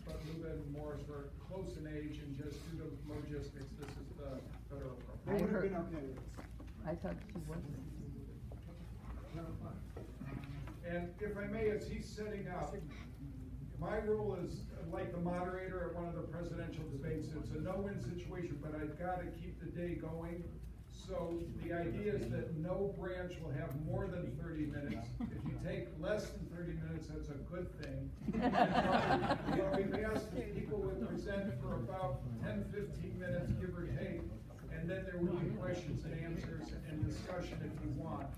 but Luba and Morris were close in age, and just due to logistics, this is the better approach. They would have been okay with this. I thought she wasn't. And if I may, as he's setting up, my role is like the moderator at one of the presidential debates. It's a no-win situation, but I've got to keep the day going. So the idea is that no branch will have more than 30 minutes. If you take less than 30 minutes, that's a good thing. What we've asked is people would present for about 10, 15 minutes, give or take, and then there will be questions and answers and discussion if you want.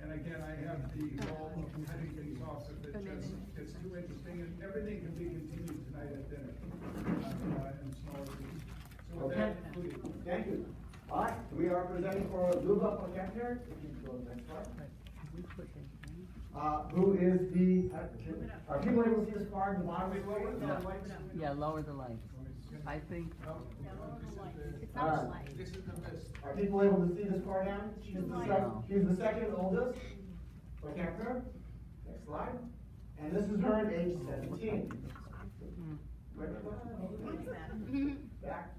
And again, I have the role of cutting things off if it just gets too interesting, and everything can be continued tonight at dinner. And smaller groups. So with Okay. that, Udi. Thank you. All right, we are presenting for Luba PoKempner, if you go to the next slide, who is the, are people able to see this far in the bottom of the screen? Yeah, lower the lights. I think. It's not a light. This is the best. Are people able to see this far down? She's the second oldest PoKempner. Next slide. And this is her at age 17. Back.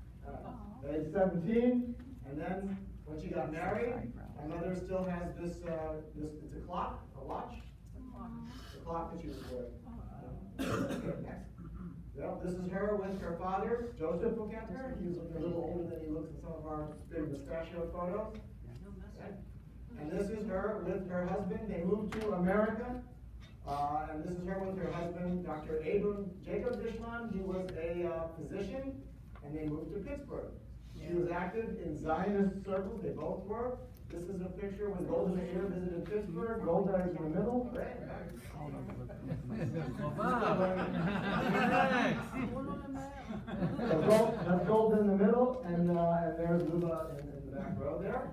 Age 17. And then when she got married, my mother still has this, it's a clock, a watch. The clock that she was wearing. Okay, next. Well, this is her with her father, Joseph PoKempner. He's looking a little older than he looks in some of our big mustachio photos. Okay. And this is her with her husband. They moved to America. And this is her with her husband, Dr. Abram Jacob Dishman. He was a physician, and they moved to Pittsburgh. She was active in Zionist circles. They both were. This is a picture when Golda Meir visited Pittsburgh. Golda is in the middle. Right? That's Golda in the middle, and there's Luba in the back row there.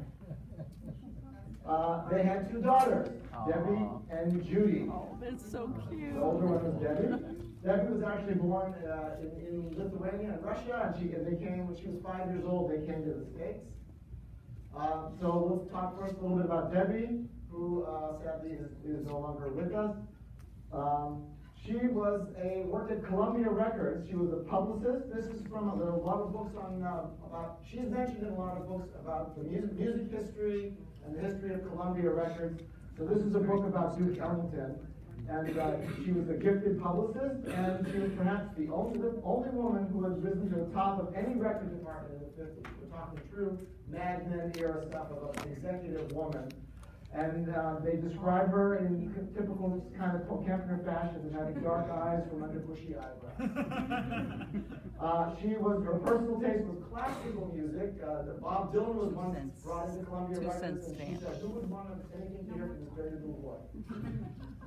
They had two daughters, Debbie and Judy. Oh, that's so cute. The older one was Debbie. Debbie was actually born in Lithuania and Russia, and they came when she was 5 years old. They came to the States. So let's talk first a little bit about Debbie, who sadly is no longer with us. She worked at Columbia Records. She was a publicist. This is from a lot of books on about. She's mentioned in a lot of books about the music history and the history of Columbia Records. So this is a book about Duke Ellington. And she was a gifted publicist, and she was perhaps the only woman who has risen to the top of any record department in the 50s. We're talking true Mad Men era stuff of an executive woman. And they describe her in typical kind of PoKempner fashion, as having dark eyes from under bushy eyebrows. Her personal taste was classical music. Bob Dylan was one that brought into Columbia Records, and she said, "Who would want anything to hear from this very little boy?"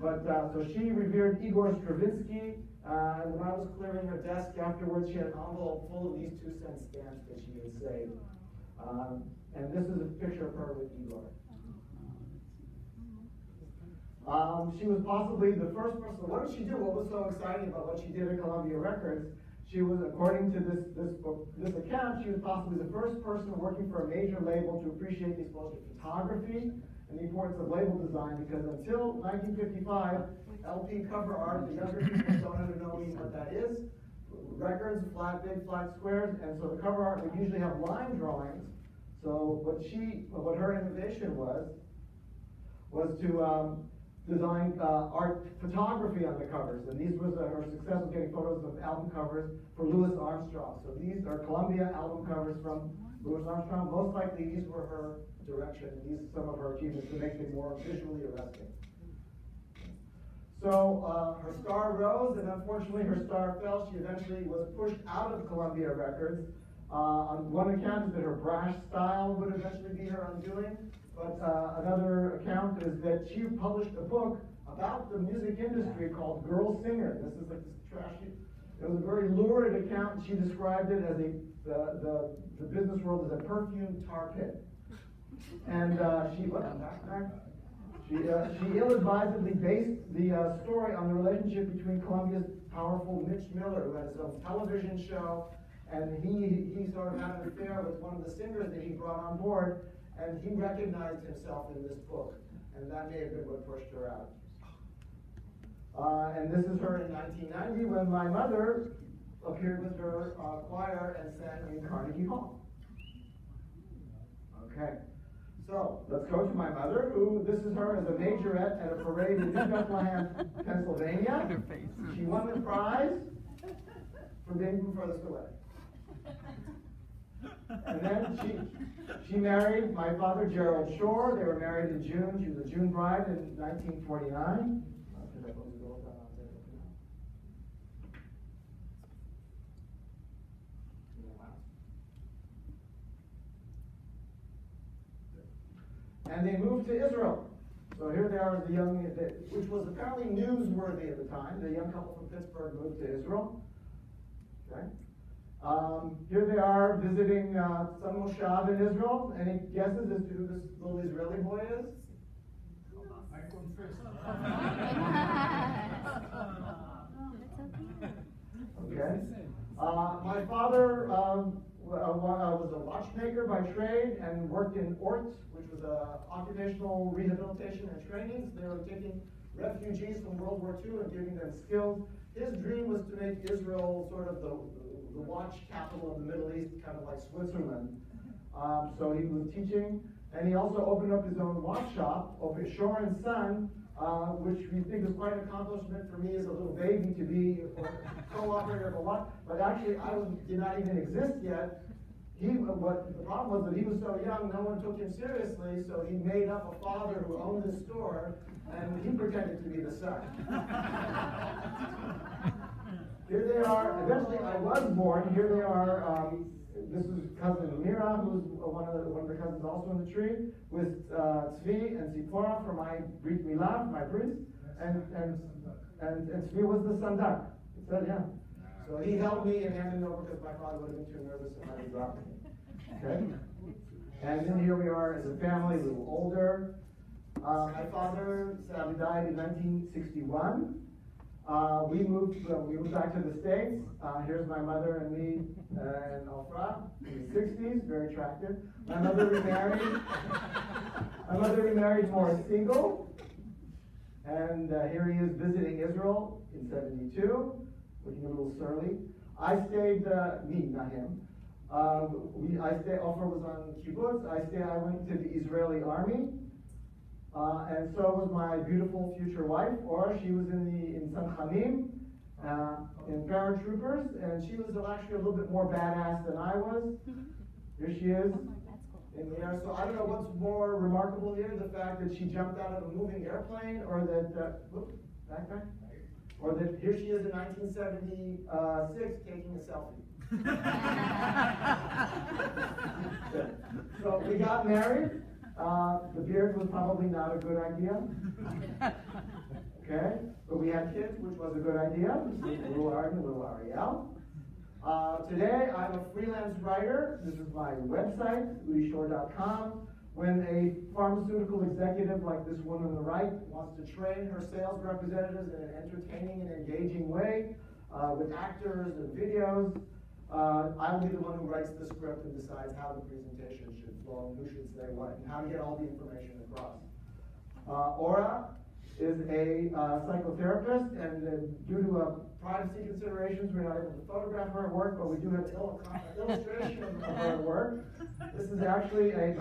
But so she revered Igor Stravinsky. And when I was clearing her desk afterwards, she had an envelope full of these 2-cent stamps that she had saved. And this is a picture of her with Igor. She was possibly the first person. What did she do? What was so exciting about what she did at Columbia Records? She was, according to this account, she was possibly the first person working for a major label to appreciate the exposure of photography and the importance of label design, because until 1955, LP cover art, the younger people don't know even what that is. Records, big flat squares, and so the cover art would usually have line drawings. So what her innovation was to design art photography on the covers, and these was her success of getting photos of album covers for Louis Armstrong. So these are Columbia album covers from Louis Armstrong. Most likely these were her direction, and these are some of her achievements to make it more visually arresting. So her star rose, and unfortunately her star fell. She eventually was pushed out of Columbia Records. On one account is that her brash style would eventually be her undoing. But another account is that she published a book about the music industry called Girl Singer. This is like this trashy. It was a very lurid account. She described it as the business world as a perfume tar pit. And she ill-advisedly based the story on the relationship between Columbia's powerful Mitch Miller, who had his own television show, and he sort of had an affair with one of the singers that he brought on board. And he recognized himself in this book, and that may have been what pushed her out. And this is her in 1990 when my mother appeared with her choir and sang in Carnegie Hall. Okay. So, let's go to my mother, who, this is her as a majorette at a parade in New Bethlehem, Pennsylvania. Her face. She won the prize for being furthest away. And then she married my father, Gerald Shorr. They were married in June. She was a June bride in 1949. And they moved to Israel. So here they are as the young, which was apparently newsworthy at the time. The young couple from Pittsburgh moved to Israel. Okay. Here they are visiting some moshav in Israel. Any guesses as to who this little Israeli boy is? Okay. My father was a watchmaker by trade and worked in ORT, which was occupational rehabilitation and trainings. They were taking refugees from World War II and giving them skills. His dream was to make Israel sort of the watch capital of the Middle East, kind of like Switzerland. So he was teaching, and he also opened up his own watch shop, Udi Shorr and Son, which we think is quite an accomplishment for me as a little baby to be co-operator of a watch. But actually, I did not even exist yet. What the problem was that he was so young, no one took him seriously, so he made up a father who owned the store, and he pretended to be the son. Here they are. Eventually, I was born. Here they are. This is cousin Mira, who's one of the cousins also in the tree, with Tzvi and Zipporah for my Brit Milah, my priest, and Tzvi was the sandak. It said, yeah. So he held me and handed me over because my father would have been too nervous if I had dropped me. Okay. And then here we are as a family, a little older. My father sadly died in 1961. We moved back to the States. Here's my mother and me and Ophra in the 60s, very attractive. My mother remarried more single. And here he is visiting Israel in 72, looking a little surly. I stayed, me, not him. Ophra was on kibbutz. I went to the Israeli army. And so was my beautiful future wife, Ora. She was in Sanchanim, in paratroopers, and she was actually a little bit more badass than I was. Here she is in the air. So I don't know what's more remarkable here, the fact that she jumped out of a moving airplane, or that, or that here she is in 1976 taking a selfie. So we got married. The beard was probably not a good idea. Okay? But we had kids, which was a good idea. Little Arden, little Ariel. Today, I'm a freelance writer. This is my website, udishorr.com. When a pharmaceutical executive like this woman on the right wants to train her sales representatives in an entertaining and engaging way with actors and videos, I'll be the one who writes the script and decides how the presentation should flow, who should say what, and how to get all the information across. Ora is a psychotherapist, and due to privacy considerations, we're not able to photograph her work, but we do have an illustration of her work. This is actually a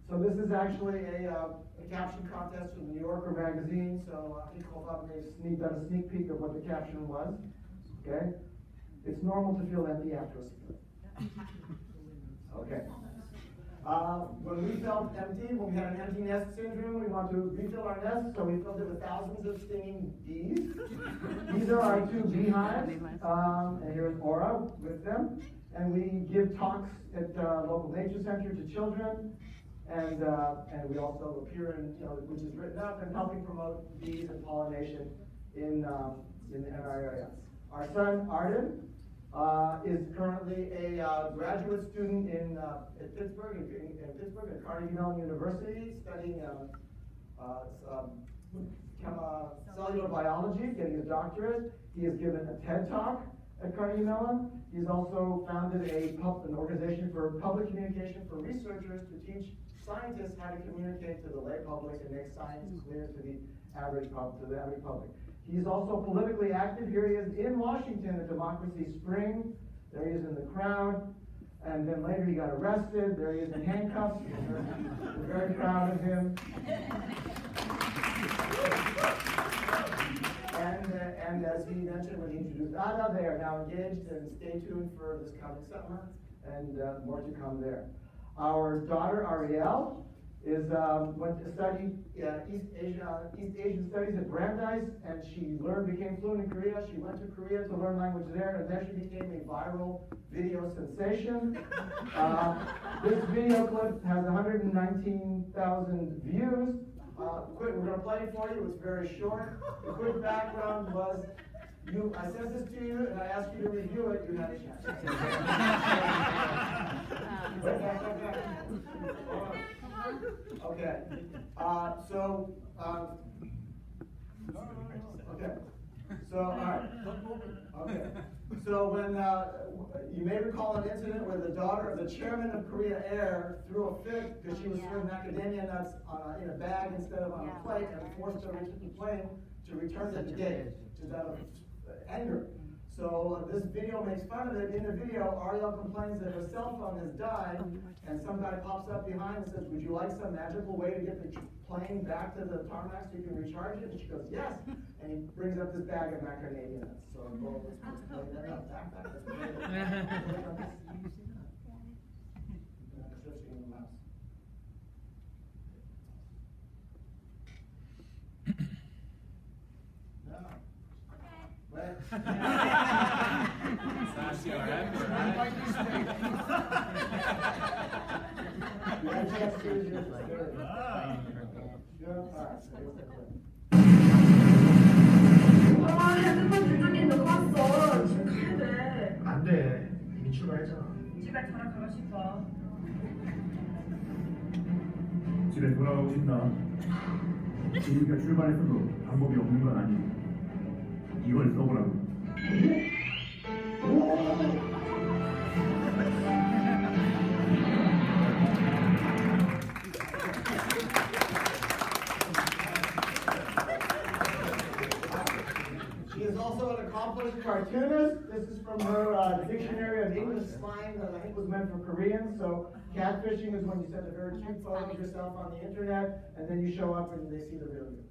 so this is actually a caption contest from the New Yorker magazine. So I've done a sneak peek of what the caption was. Okay. It's normal to feel empty after a split. Okay. When we felt empty, when we had an empty nest syndrome, we want to refill our nest, so we filled it with thousands of stinging bees. These are our two beehives, and here's Ora with them. And we give talks at local nature center to children, and we also appear in, which is written up and helping promote bees and pollination in our area. Our son Arden is currently a graduate student at Pittsburgh, at Carnegie Mellon University, studying cellular biology, getting his doctorate. He has given a TED Talk at Carnegie Mellon. He's also founded an organization for public communication for researchers to teach scientists how to communicate to the lay public and make science clear to the average public. He's also politically active. Here he is in Washington at Democracy Spring. There he is in the crowd. And then later he got arrested. There he is in handcuffs. We're very proud of him. And as he mentioned when he introduced Ada, they are now engaged, and stay tuned for this coming summer, and more to come there. Our daughter Ariel went to study East Asian studies at Brandeis, and she became fluent in Korea. She went to Korea to learn language there, and there she became a viral video sensation. This video clip has 119,000 views. We're going to play it for you. It's very short. The quick background was, I sent this to you, and I asked you to review it. You had a chance. Okay. All right. Okay. So when you may recall an incident where the daughter of the chairman of Korea Air threw a fit because she was serving macadamia nuts in a bag instead of on a plate, and forced her into the plane to return to the gate out of anger. So this video makes fun of it. In the video, Ariel complains that her cell phone has died, and some guy pops up behind and says, "Would you like some magical way to get the plane back to the tarmac so you can recharge it?" And she goes, "Yes." And he brings up this bag of macadamia nuts. So let's play that up. 핸드폰 두들긴 너 봤어. 지금 가야 돼. 안 돼. 이미 출발했잖아. 집에 돌아가고 싶어. 집에 돌아가고 싶나? 우리가 출발했어도 방법이 없는 건 아니고 이걸 써보라고. She is also an accomplished cartoonist. This is from her dictionary of English slang that I think was meant for Koreans. So catfishing is when you send a very cute photo of yourself on the internet, and then you show up and they see the real you.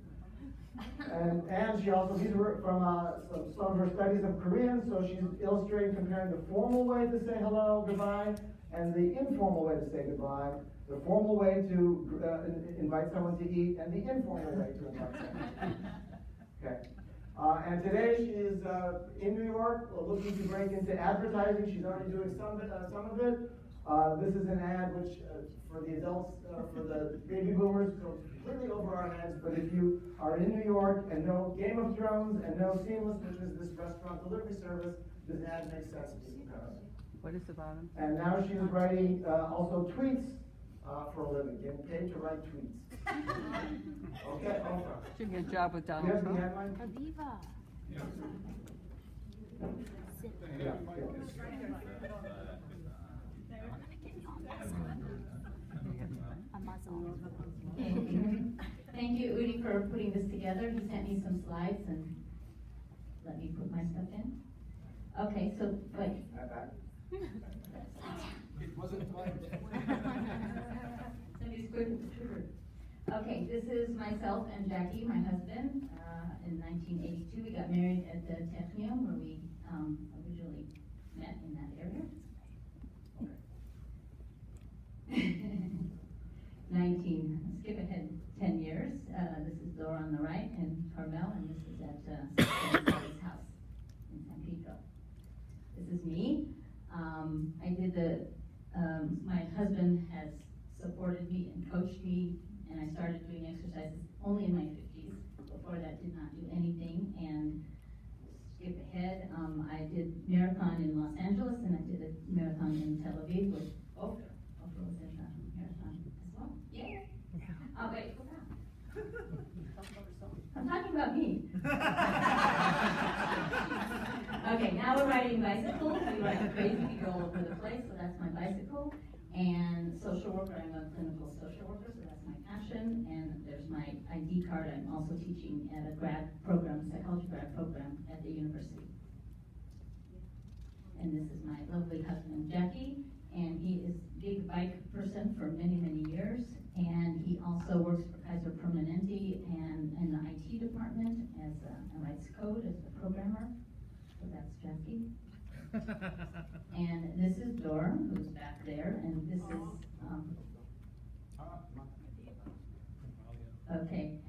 And she also, these are from some of her studies of Korean, so she's illustrating, comparing the formal way to say hello, goodbye, and the informal way to say goodbye, the formal way to invite someone to eat, and the informal way to invite someone. Okay. And today she is in New York, looking to break into advertising. She's already doing some of it. This is an ad which, for the adults, for the baby boomers, goes completely over our heads. But if you are in New York and know Game of Thrones and know Seamless, which is this restaurant delivery service, this ad makes sense to you. What is the bottom? And now she is writing also tweets for a living, getting paid to write tweets. Okay, Oprah. Should get a job with Do you Donald have the Trump. headline? Aviva. Thank you, Udi, for putting this together. He sent me some slides and let me put my stuff in. Okay, so wait. It wasn't planned. Somebody's good. Okay, this is myself and Jackie, my husband. In 1982, we got married at the Technium, where we originally met in that area. 10 years. This is Dora on the right and Carmel, and this is at Daddy's house in San Pedro. This is me. I did my husband has supported me and coached me, and I started doing exercises only in my 50s. Before that, did not do anything, and skip ahead. I did marathon in Los Angeles, and I did a marathon in Tel Aviv with Ophra. Ophra was in the marathon as well. Yeah. Oh, wait, go back. I'm talking about me. Okay, now we're riding bicycles. We ride crazy. We go all over the place, so that's my bicycle. And social worker, I'm a clinical social worker, so that's my passion. And there's my ID card. I'm also teaching at a grad program, psychology grad program at the university. And this is my lovely husband, Jackie, and he is a big bike person for many, many years. And he also works for Kaiser Permanente and in the IT department as writes code as a programmer. So that's Jackie. And this is Dor, who's back there, and this is, okay.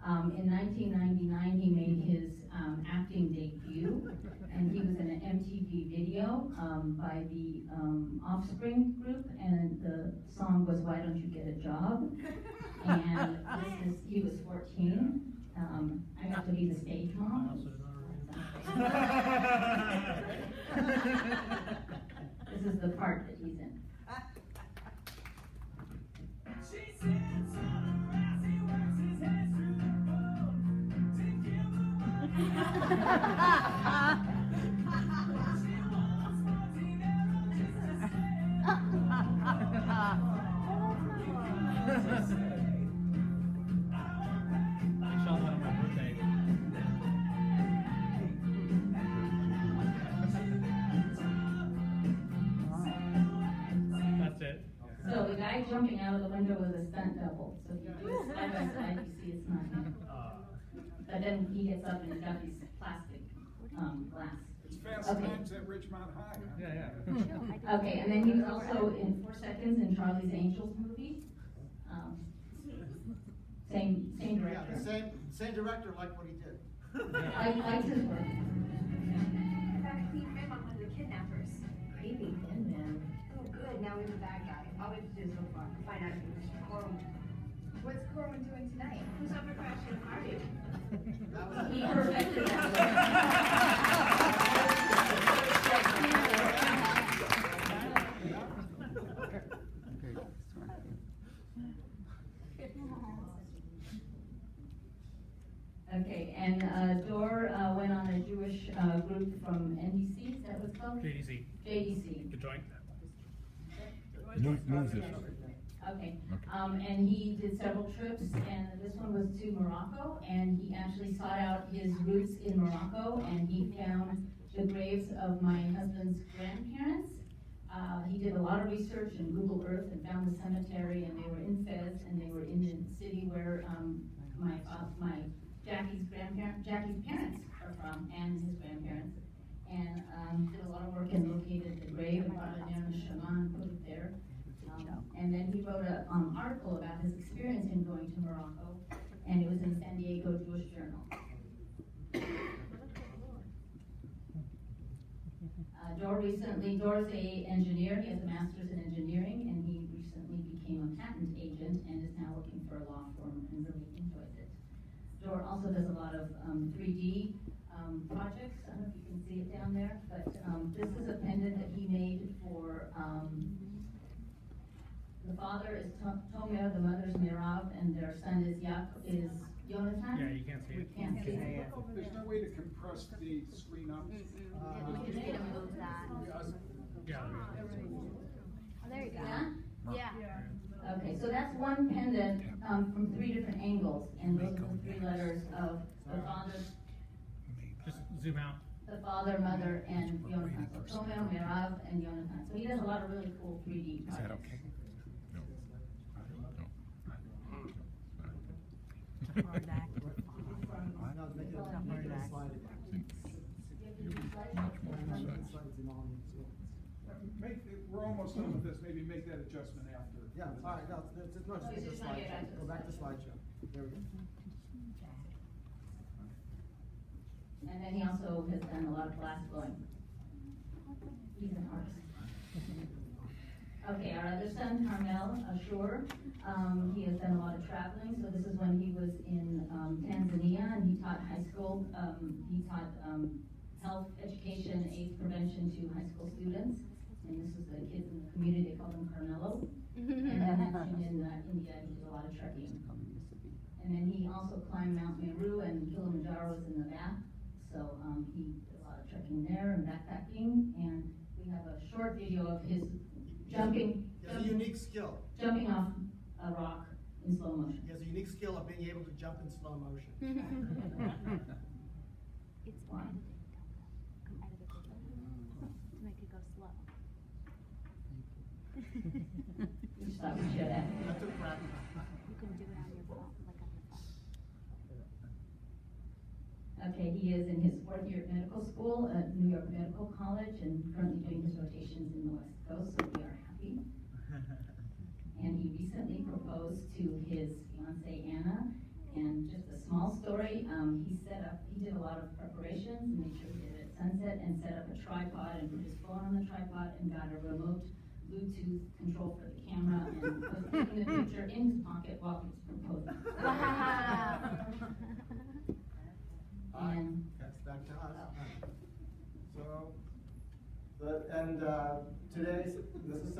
In 1999, he made his acting debut, and he was in an MTV video by the Offspring group, and the song was "Why Don't You Get a Job?" And he was 14. I got to be the stage mom. This is the part that he's in. So the guy jumping out of the window was a stunt double. So if you do it side by side, you see it's not him. But then he gets up and he's got these plastic glass. It's fast times at Ridgemont High. Yeah. Okay, and then he was also in 4 Seconds in Charlie's Angels movie. Same director. Yeah, same director, like what he did. I liked his work. I got a clean frame on one of the kidnappers. Creepy thin man. Oh, good. Now we have a bad guy. All we have to do so far find out if it was Corwin. What's Corwin doing tonight? Who's over crashing a party? He perfected that. Okay, and Dor went on a Jewish group from NBC, is that what it's called? JDC. JDC. The joint. Okay, and he did several trips, and this one was to Morocco, and he actually sought out his roots in Morocco, and he found the graves of my husband's grandparents. He did a lot of research in Google Earth and found the cemetery, and they were in Fez, and they were in the city where my Jackie's parents are from, and his grandparents, and did a lot of work and located the grave and brought it down to Shema and put it there. And then he wrote an article about his experience in going to Morocco, and it was in San Diego Jewish Journal. Dor's an engineer. He has a master's in engineering, and he recently became a patent agent and is now working for a law firm and really enjoys it. Dor also does a lot of 3D projects. I don't know if you can see it down there, but this is a pendant that he made for the father is Tomer, the mother's Mirav, and their son is Jonathan. Yeah, you can't see it. Can't see it. There's no way to compress the screen up. We can move that. Yeah. Oh, there you go. Yeah? Yeah. Okay, so that's one pendant from 3 different angles, and those are the 3 letters of the father, Just zoom out. the father, mother, and Jonathan. So Tomer, Mirav, and Jonathan. So he does a lot of really cool 3D projects. We're almost done with this, maybe make that adjustment after. Yeah, all right, no, just make a slideshow. Go back to slideshow. There we go. And then he also has done a lot of glass blowing. He's an artist. Okay, our other son, Carmel Ashur, he has done a lot of traveling. So this is when he was in Tanzania, and he taught high school. He taught health education, AIDS prevention to high school students. And this was the kids in the community. They called him Carmelo. And then in India, he did a lot of trekking. And then he also climbed Mount Meru, and Kilimanjaro was in the back. So he did a lot of trekking there and backpacking. And we have a short video of his jumping. He has a unique skill. Jumping off a rock in slow motion. He has a unique skill of being able to jump in slow motion. It's Wow. edited to make it go slow. We just thought we'd share that. I took practice. You can do it on your phone, like on your phone. Okay, he is in his 4th year at medical school at New York Medical College and currently doing his rotations in the West Coast, so we are happy. And he recently proposed to his fiancee Anna, and just a small story, he did a lot of preparations and made sure he did it at sunset and set up a tripod and put his phone on the tripod and got a remote Bluetooth control for the camera and was taking the picture in his pocket while he was proposing. And That's back to us. So, today, this is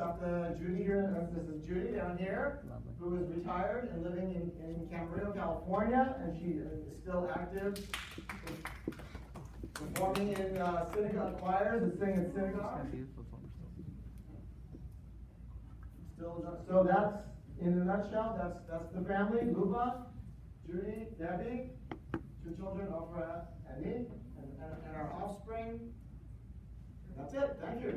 Judy here, this is Judy down here, who is retired and living in Camarillo, California, and she is still active, performing in synagogue choirs and singing at synagogue. Beautiful phone. So that's, in a nutshell, that's the family, Luba, Judy, Debbie, 2 children, Ophra and me, and our offspring. That's it, thank you.